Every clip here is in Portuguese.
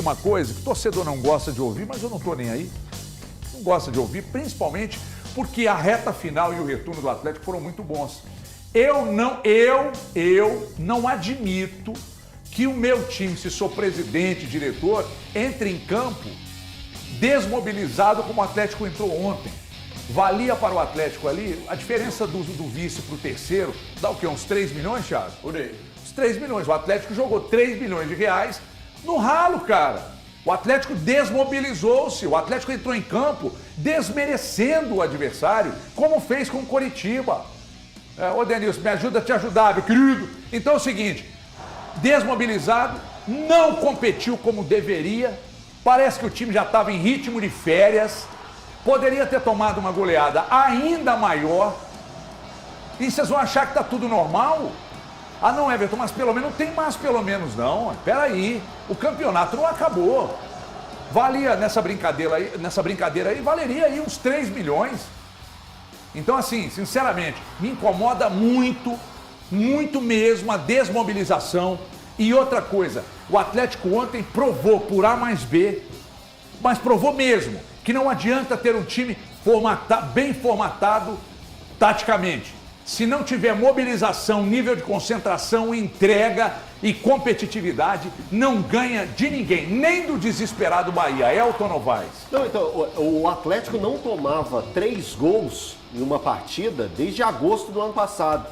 Uma coisa que o torcedor não gosta de ouvir, mas eu não estou nem aí. Não gosta de ouvir, principalmente porque a reta final e o retorno do Atlético foram muito bons. Eu não admito que o meu time, se sou presidente, diretor, entre em campo desmobilizado como o Atlético entrou ontem. Valia para o Atlético ali, a diferença do vice para o terceiro, dá o quê? Uns 3 milhões, Thiago? Por aí. Uns 3 milhões. O Atlético jogou 3 milhões de reais no ralo, cara. O Atlético desmobilizou-se, o Atlético entrou em campo desmerecendo o adversário, como fez com o Coritiba. Ô Denilson, me ajuda a te ajudar, meu querido. Então é o seguinte, desmobilizado, não competiu como deveria, parece que o time já estava em ritmo de férias, poderia ter tomado uma goleada ainda maior, e vocês vão achar que está tudo normal? Ah não, Everton, mas pelo menos não tem mais pelo menos não. Peraí, o campeonato não acabou. Valia nessa brincadeira aí, valeria aí uns 3 milhões. Então assim, sinceramente, me incomoda muito, muito mesmo a desmobilização. E outra coisa, o Atlético ontem provou por A mais B, mas provou mesmo que não adianta ter um time bem formatado taticamente. Se não tiver mobilização, nível de concentração, entrega e competitividade, não ganha de ninguém, nem do desesperado Bahia. Elton Novaes. Não, então, o Atlético não tomava 3 gols em uma partida desde agosto do ano passado.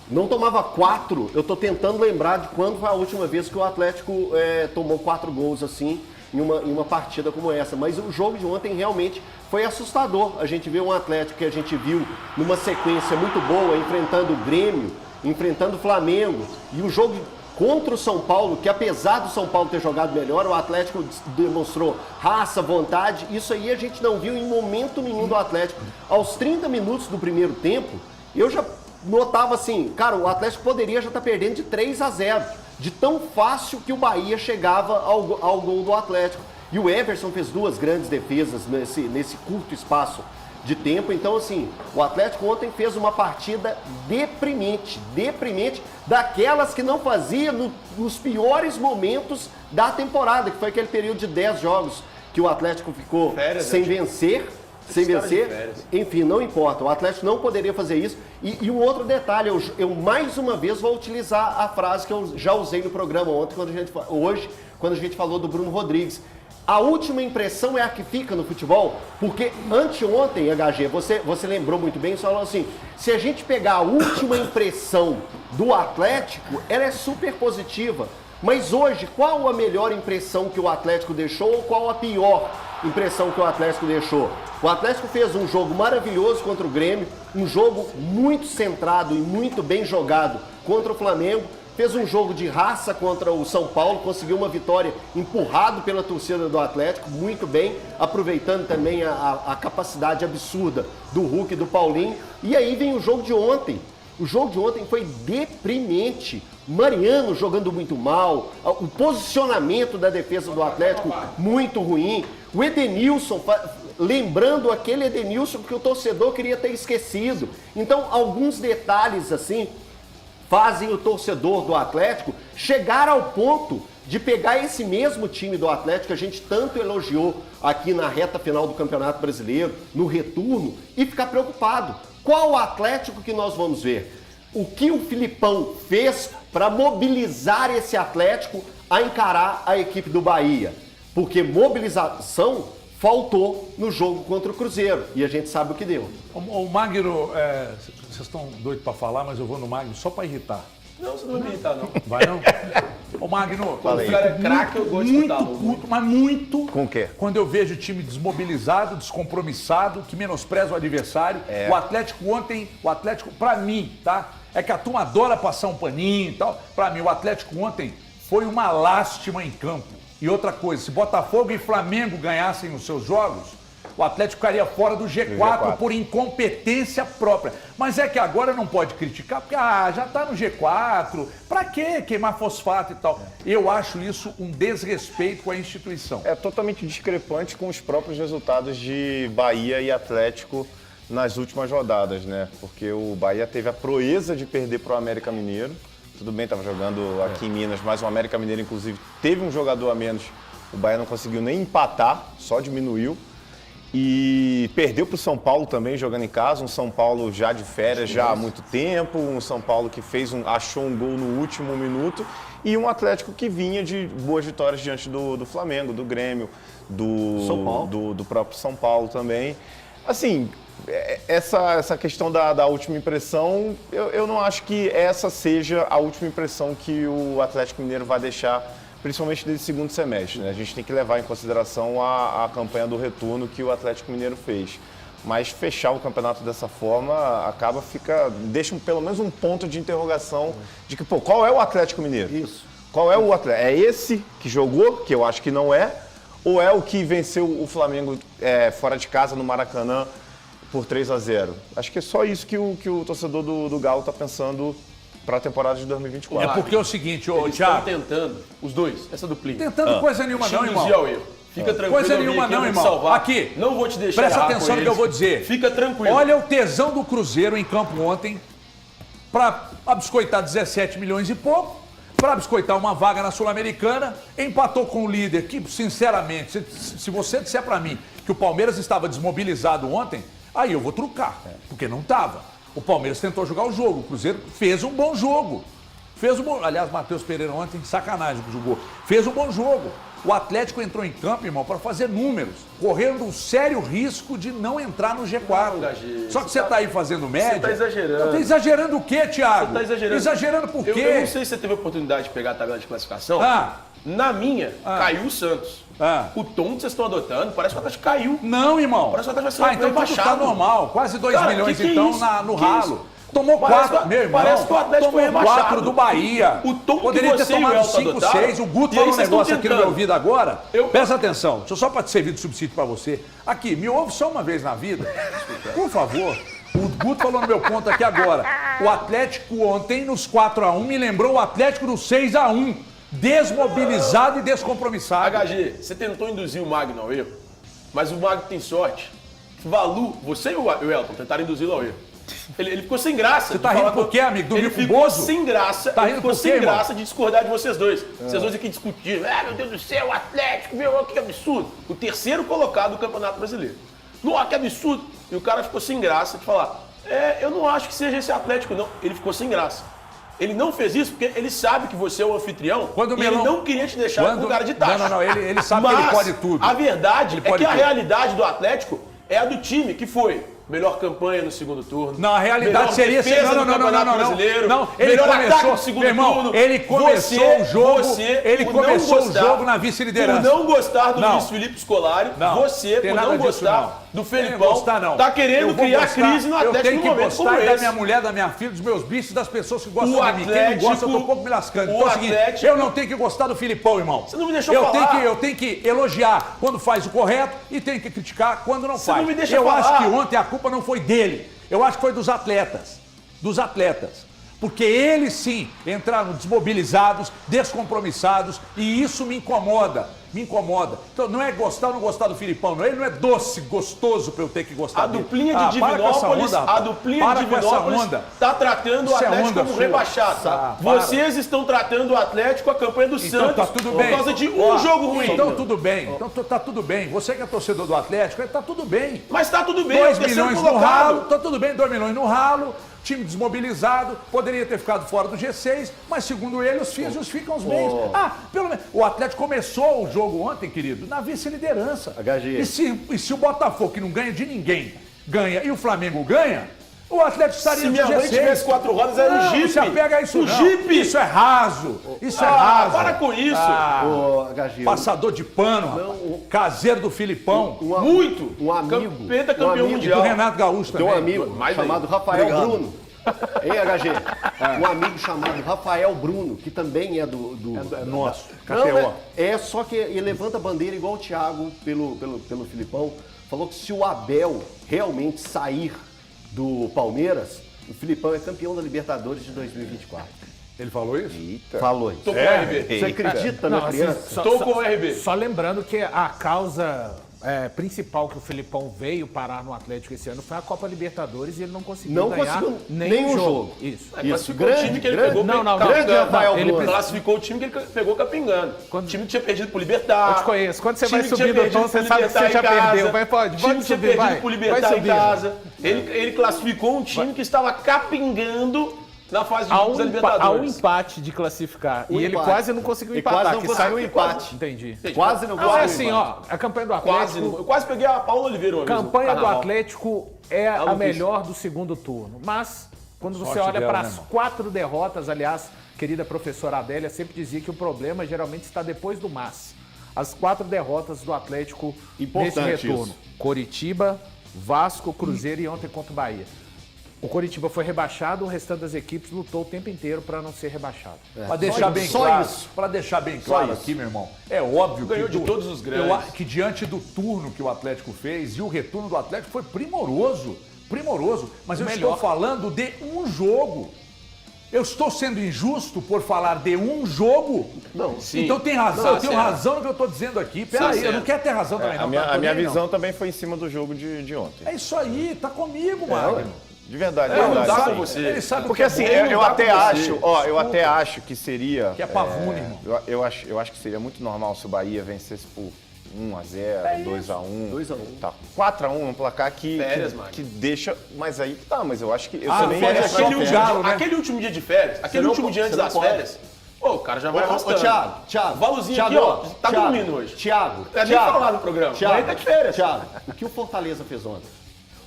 Não tomava 4. Eu estou tentando lembrar de quando foi a última vez que o Atlético tomou 4 gols assim em uma partida como essa. Mas o jogo de ontem realmente foi assustador. A gente vê um Atlético que a gente viu numa sequência muito boa, enfrentando o Grêmio, enfrentando o Flamengo. E o jogo contra o São Paulo, que apesar do São Paulo ter jogado melhor, o Atlético demonstrou raça, vontade. Isso aí a gente não viu em momento nenhum do Atlético. Aos 30 minutos do primeiro tempo, eu já notava assim, cara, o Atlético poderia já estar perdendo de 3-0, de tão fácil que o Bahia chegava ao gol do Atlético. E o Everson fez 2 grandes defesas nesse curto espaço de tempo. Então, assim, o Atlético ontem fez uma partida deprimente, daquelas que não fazia nos piores momentos da temporada, que foi aquele período de 10 jogos que o Atlético ficou sem vencer. Enfim, não importa, o Atlético não poderia fazer isso. E um outro detalhe, eu mais uma vez vou utilizar a frase que eu já usei no programa ontem, quando a gente falou do Bruno Rodrigues. A última impressão é a que fica no futebol, porque anteontem, HG, você lembrou muito bem, você falou assim, se a gente pegar a última impressão do Atlético, ela é super positiva. Mas hoje, qual a melhor impressão que o Atlético deixou ou qual a pior impressão que o Atlético deixou? O Atlético fez um jogo maravilhoso contra o Grêmio, um jogo muito centrado e muito bem jogado contra o Flamengo, fez um jogo de raça contra o São Paulo, conseguiu uma vitória empurrado pela torcida do Atlético, muito bem, aproveitando também a capacidade absurda do Hulk e do Paulinho. E aí vem o jogo de ontem. O jogo de ontem foi deprimente. Mariano jogando muito mal, o posicionamento da defesa do Atlético muito ruim. O Edenilson, lembrando aquele Edenilson que o torcedor queria ter esquecido. Então, alguns detalhes assim fazem o torcedor do Atlético chegar ao ponto de pegar esse mesmo time do Atlético que a gente tanto elogiou aqui na reta final do Campeonato Brasileiro, no retorno, e ficar preocupado. Qual o Atlético que nós vamos ver? O que o Filipão fez para mobilizar esse Atlético a encarar a equipe do Bahia? Porque mobilização faltou no jogo contra o Cruzeiro, e a gente sabe o que deu. O Magno, vocês estão doidos para falar, mas eu vou no Magno só para irritar. Não, você não vai me irritar, não. Vai não? Ô Magno, Quando o cara é craque, eu gosto de escutar. Muito. Com o quê? Quando eu vejo o time desmobilizado, descompromissado, que menospreza o adversário. O Atlético ontem, pra mim, tá? É que a turma adora passar um paninho e tal. Pra mim, o Atlético ontem foi uma lástima em campo. E outra coisa, se Botafogo e Flamengo ganhassem os seus jogos, o Atlético ficaria fora do G4 por incompetência própria. Mas é que agora não pode criticar, porque já está no G4, para que queimar fosfato e tal? Eu acho isso um desrespeito com a instituição. É totalmente discrepante com os próprios resultados de Bahia e Atlético nas últimas rodadas, né? Porque o Bahia teve a proeza de perder para o América Mineiro. Tudo bem, estava jogando aqui em Minas, mas o América Mineiro, inclusive, teve um jogador a menos O Bahia não conseguiu nem empatar, só diminuiu. E perdeu para o São Paulo também, jogando em casa. Um São Paulo já de férias, já há muito tempo. Um São Paulo que achou um gol no último minuto. E um Atlético que vinha de boas vitórias diante do Flamengo, do Grêmio, do próprio São Paulo também. Assim, essa questão da última impressão, eu não acho que essa seja a última impressão que o Atlético Mineiro vai deixar, principalmente desse segundo semestre, né? A gente tem que levar em consideração a campanha do retorno que o Atlético Mineiro fez. Mas fechar o campeonato dessa forma deixa pelo menos um ponto de interrogação de que, qual é o Atlético Mineiro? Isso. Qual é o Atlético? É esse que jogou, que eu acho que não é, ou é o que venceu o Flamengo fora de casa no Maracanã por 3-0? Acho que é só isso que o torcedor do Galo está pensando para a temporada de 2024. É porque é o seguinte, Eles Thiago. estão tentando, os dois, essa duplinha. Tentando coisa nenhuma, não, irmão. Induzir ao erro. Fica tranquilo. Coisa eu vim nenhuma, aqui, eu não, vou te irmão. salvar. Aqui. Não vou te deixar Presta errar atenção com no que eu eles. vou dizer. Fica tranquilo. Olha o tesão do Cruzeiro em campo ontem para biscoitar 17 milhões e pouco, para biscoitar uma vaga na Sul-Americana, empatou com o líder, que, sinceramente, se você disser para mim que o Palmeiras estava desmobilizado ontem, aí eu vou trucar, porque não estava. O Palmeiras tentou jogar o jogo, o Cruzeiro fez um bom jogo. Aliás, Matheus Pereira ontem, sacanagem que jogou. Fez um bom jogo. O Atlético entrou em campo, irmão, para fazer números, correndo um sério risco de não entrar no G4. Não, Só que você tá aí fazendo média. Você tá exagerando. Tá exagerando o quê, Thiago? Você tá exagerando. Exagerando por quê? Eu não sei se você teve a oportunidade de pegar a tabela de classificação. Na minha, caiu o Santos. O tom que vocês estão adotando, parece que o Atlético caiu. Não, irmão. Parece que o Atlético vai ser então tudo tá rebaixado. normal. Quase 2 Cara, milhões, que então, isso? no Que ralo. isso? Tomou Parece 4, que- meu irmão. parece que o Atlético tomou foi rebaixado. 4 do Bahia. O tom que poderia ter você e o tomado Elton 5, adotaram, 6. O Guto e aí falou um vocês negócio estão aqui no meu tentando. ouvido agora. Eu- Presta atenção. Deixa eu só para servir de subsídio para você. Aqui, me ouve só uma vez na vida. Por favor. O Guto falou no meu ponto aqui agora. O Atlético ontem, nos 4-1, me lembrou o Atlético no 6-1. Desmobilizado e descompromissado. HG, você tentou induzir o Magno ao erro, mas o Magno tem sorte. Valu, você e o Elton tentaram induzi-lo ao erro. Ele ficou sem graça. Você tá rindo por quê, amigo? Dormiu Ele com o ficou Bozo? sem graça. Tá ele rindo ficou por quê, sem irmão? graça de discordar de vocês dois. Vocês dois aqui discutindo. Meu Deus do céu, o Atlético, meu, que absurdo. O terceiro colocado do Campeonato Brasileiro. Nossa, que absurdo. E o cara ficou sem graça de falar, eu não acho que seja esse Atlético, não. Ele ficou sem graça. Ele não fez isso porque ele sabe que você é o anfitrião Quando o e Melão- ele não queria te deixar com cara de taxa. Não, ele sabe que ele pode tudo. A verdade Ele é pode que a tudo. realidade do Atlético é a do time que foi melhor campanha no segundo turno. Não, a realidade melhor seria defesa não, do Campeonato não. Brasileiro, Não, ele melhor ataque começou, no segundo meu irmão, turno. ele começou o jogo, ele por começou não o gostar, jogo na vice-liderança. Por não gostar do Não. Luiz Felipe Scolari, Não, você, tem por nada não disso, gostar não. do Tem que Felipão, gostar, não. tá querendo Eu vou criar gostar, crise no eu Atlético tenho num que momento como gostar da esse. minha mulher, da minha filha, dos meus bichos, das pessoas que gostam O de mim. Quem não gosta, eu tô um Atlético- pouco me lascando. o Então é o seguinte, Atlético- eu não tenho que gostar do Filipão, irmão. Você não me deixou eu falar. Eu tenho que elogiar quando faz o correto e tenho que criticar quando não Você faz. não me deixa eu falar. acho que ontem a culpa não foi dele. Eu acho que foi dos atletas. Dos atletas. Porque eles sim entraram desmobilizados, descompromissados, e isso me incomoda. Me incomoda. Então não é gostar ou não gostar do Filipão, não. Ele não é doce, gostoso pra eu ter que gostar A dele. duplinha de para com essa Divinópolis, onda, rapaz. a duplinha Para de com essa Divinópolis onda. tá tratando o Isso é Atlético onda como sua. rebaixado. Para. Vocês estão tratando o Atlético a campanha do Então Santos tá tudo por bem. causa de Ó, jogo ruim. Então tudo bem. Então tá tudo bem. Você que é torcedor do Atlético, tá tudo bem. Mas tá tudo bem, 2 é o terceiro milhões no colocado. ralo, tá tudo bem, 2 milhões no ralo, time desmobilizado, poderia ter ficado fora do G6, mas segundo ele, os físios ficam os bens. Pelo menos. O Atlético começou o jogo ontem, querido, na vice-liderança. HG. E se o Botafogo, que não ganha de ninguém, ganha e o Flamengo ganha, o Atlético estaria Se no minha G6. mãe tivesse 4 rodas, era o Não, Jeep. se apega a isso o não. Jeep. Isso é raso. Isso é raso. Para com isso. Ô, HG, Passador de pano, rapaz. Caseiro do Filipão. Muito. um amigo. Campeão amigo E do mundial. Renato Gaúcho Tem também. um amigo Mais chamado aí. Rafael Obrigado. Bruno. Hein, HG? Um amigo chamado Rafael Bruno, que também é do É nosso, Não, KTO. só que ele levanta a bandeira igual o Thiago pelo Filipão. Falou que se o Abel realmente sair do Palmeiras, o Filipão é campeão da Libertadores de 2024. Ele falou isso? Falou isso. Tô com o RB. Você acredita Não, na assim, criança? Tô com o RB. Só lembrando que a causa principal que o Filipão veio parar no Atlético esse ano foi a Copa Libertadores e ele não conseguiu Não ganhar conseguiu nenhum jogo. Isso. Classificou o time que ele pegou ele classificou o time que ele pegou capingando. O time que tinha perdido pro Eu Libertar. te conheço. Quando você vai time que subir tinha do tom, perdido você pro sabe que você Libertar já em casa, perdeu. Vai, pode time que tinha subir, vai. perdido pro Vai Libertar em subir. casa. Ele classificou um time que estava capingando na fase de grupos da Há um Libertadores. empate de classificar. Um E ele empate. quase não conseguiu Ele empatar. quase não que conseguiu saiu o empate. Entendi. Quase não Não, é conseguiu assim, empate. ó, a campanha do Quase. Atlético... Eu quase peguei a Paula Oliveira uma vez no campanha do Carnaval. Atlético é a difícil. melhor do segundo turno. Mas, quando você Sorte olha dela, para né, as irmão? 4 derrotas, aliás, querida professora Adélia sempre dizia que o problema geralmente está depois do MAS. As 4 derrotas do Atlético nesse Importante retorno. isso. Coritiba, Vasco, Cruzeiro e ontem contra o Bahia. O Coritiba foi rebaixado, o restante das equipes lutou o tempo inteiro para não ser rebaixado. Para deixar bem só claro, isso. para deixar bem claro isso. aqui, meu irmão, é óbvio Ganhou que de todos os grandes. que diante do turno que o Atlético fez e o retorno do Atlético foi primoroso, mas eu estou falando de um jogo. Eu estou sendo injusto por falar de um jogo? Não, sim. Então tem razão, Não, eu tenho certo. razão no que eu estou dizendo aqui. Peraí, eu certo. não quero ter razão também, não. A minha, tá? a minha Tô nem, não. visão também foi em cima do jogo de ontem. É isso aí, tá comigo, Magno. De verdade, É, não verdade. dá sabe, com você. Ele sabe Porque o que assim, é bom. eu dá até pra você. acho, eu até acho que seria. Que é pavuna, irmão. Eu acho que seria muito normal se o Bahia vencesse por 1-0, 2-1. 2-1. Tá. 4-1 um placar Férias, que, Magno. que deixa. Mas aí que tá, mas eu acho que. Eu Ah, também férias acho só Aquele o último, Galo, né? aquele último dia de férias, aquele não último po- dia antes você não das pode. férias, pô, o cara já vai arrastando. Thiago. O Valuzinho aqui, Thiago, ó, tá Thiago, dormindo hoje. Thiago. É nem falar no programa. Thiago, Amanhã tá de férias. Thiago, o que o Fortaleza fez ontem?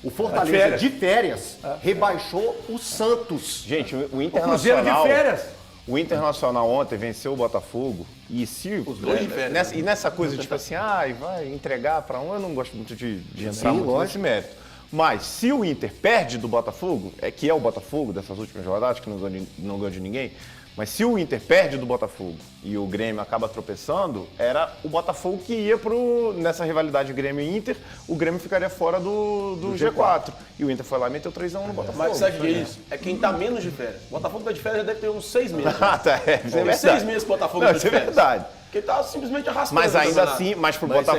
O Fortaleza férias. de férias rebaixou o Santos. Gente, o O Cruzeiro Internacional. de férias. O Internacional ontem venceu o Botafogo e se dois de férias. nessa coisa de tipo assim, vai entregar para um, eu não gosto muito de entrar muito lógico. nesse mérito. Mas se o Inter perde do Botafogo, que é o Botafogo dessas últimas rodadas, que não ganhou de ninguém, mas se o Inter perde do Botafogo e o Grêmio acaba tropeçando, era o Botafogo que ia nessa rivalidade Grêmio-Inter, o Grêmio ficaria fora do G4. E o Inter foi lá e meteu 3-1 no Botafogo. Mas sabe o que é isso? É quem tá menos de férias. O Botafogo tá de férias já deve ter uns 6 meses. Ah, tá, isso é Tem verdade. 6 meses que o Botafogo Não, tá de isso é férias. verdade. Porque tá simplesmente arrastando. Mas o ainda campeonato. assim,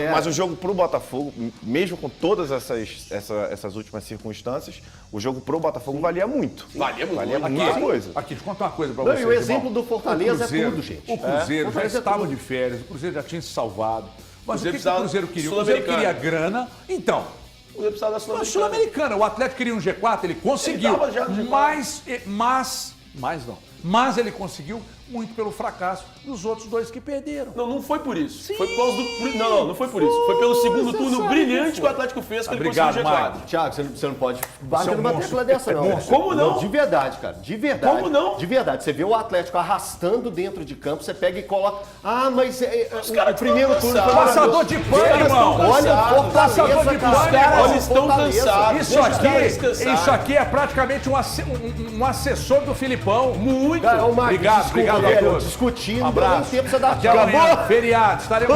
é- mas o jogo pro Botafogo, mesmo com todas essas últimas circunstâncias, o jogo pro Botafogo valia muito. Valia muito. Valia Aqui, muita coisa. Aqui, deixa eu contar uma coisa pra Não, vocês, e o exemplo irmão. do Fortaleza O Cruzeiro- é tudo, gente. O Cruzeiro já Fortaleza é estava tudo. de férias, o Cruzeiro já tinha se salvado. Mas Cruzeiro o que o Cruzeiro precisava queria? O Cruzeiro queria Sul-Americana. grana. Então, O Cruzeiro precisava da a Sul-Americana. Sul-Americana, o Atlético queria um G4, ele conseguiu. Ele tava já no G4. Mas ele conseguiu muito pelo fracasso dos outros dois que perderam. Não foi por isso. Foi por causa do. Não foi por isso. Foi pelo segundo você turno sabe brilhante que que o Atlético fez que ele Obrigado, conseguiu o G4. Magno. Thiago, você não pode bater é um numa monstro. tecla dessa, não. monstro. Como não? De verdade, cara. De verdade. Como não? De verdade. Você vê o Atlético arrastando dentro de campo, você pega e coloca. Ah, mas Os o caras primeiro estão turno foi cansados. Passador de pano, irmão. Olha o Passador Fortaleza, de cara. pano, Os caras irmão. estão Fortaleza. cansados. Isso Deixa os caras descansarem. isso aqui é praticamente um assessor do Filipão. Muito. Cara, ô, Magno, Obrigado, desculpa, obrigado a velho, todos. discutindo, Um abraço. nem tempo você dá Até tchau. amanhã. Feriado. Estaremos